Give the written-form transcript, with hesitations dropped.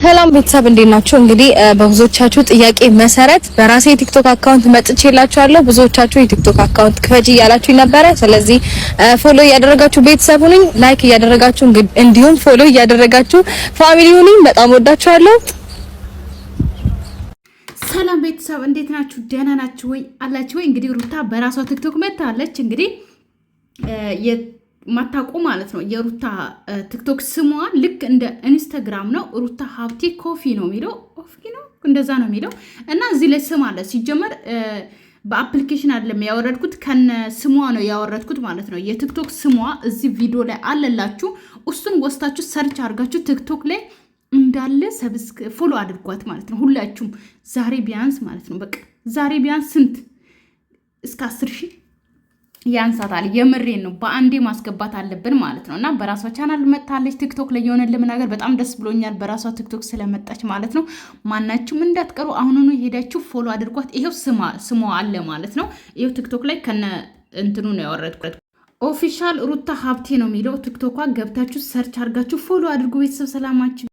ሰላም ቤተሰብ እንዴት ናችሁ? እንግዲህ በብዙዎቻችሁ ጥያቄ መሰረት በራሴ ቲክቶክ አካውንት መጥቼላችኋለሁ። ብዙዎቻችሁ የቲክቶክ አካውንት ክፈጂ እያላችሁ ነበረ። ስለዚህ ፎሎ እያደረጋችሁ ቤተሰብ ሁኑኝ፣ ላይክ እያደረጋችሁ እንዲሁም ፎሎ እያደረጋችሁ ፋሚሊ ሁኑኝ። በጣም ወዳችኋለሁ። ሰላም ቤተሰብ እንዴት ናችሁ? ደህና ናችሁ ወይ? አላችሁ ወይ? እንግዲህ ሩታ በራሷ ቲክቶክ መጥታለች። እንግዲህ ማታውቁ ማለት ነው። የሩታ ቲክቶክ ስሟ ልክ እንደ ኢንስታግራም ነው። ሩታ ሀብቴ ኮፊ ነው የሚለው እንደዛ ነው የሚለው እና እዚህ ላይ ስም አለ። ሲጀመር በአፕሊኬሽን አይደለም ያወረድኩት ከነ ስሟ ነው ያወረድኩት ማለት ነው። የቲክቶክ ስሟ እዚህ ቪዲዮ ላይ አለላችሁ። እሱን ወስታችሁ ሰርች አድርጋችሁ ቲክቶክ ላይ እንዳለ ፎሎ አድርጓት ማለት ነው። ሁላችሁም ዛሬ ቢያንስ ማለት ነው በቃ ዛሬ ቢያንስ ስንት እስከ 10,000 ያንሳታል። የምሬን ነው። በአንዴ ማስገባት አለብን ማለት ነው። እና በራሷ ቻናል መጣለች ቲክቶክ ላይ የሆነ ለምናገር በጣም ደስ ብሎኛል። በራሷ ቲክቶክ ስለመጣች ማለት ነው። ማናችሁም እንዳትቀሩ አሁኑኑ ሄዳችሁ ፎሎ አድርጓት። ይሄው ስሟ አለ ማለት ነው። ይሄው ቲክቶክ ላይ ከነ እንትኑ ነው ያወረድኩት። ኦፊሻል ሩታ ሀብቴ ነው የሚለው ቲክቶኳ ገብታችሁ ሰርች አድርጋችሁ ፎሎ አድርጉ። ቤተሰብ ሰላማችሁ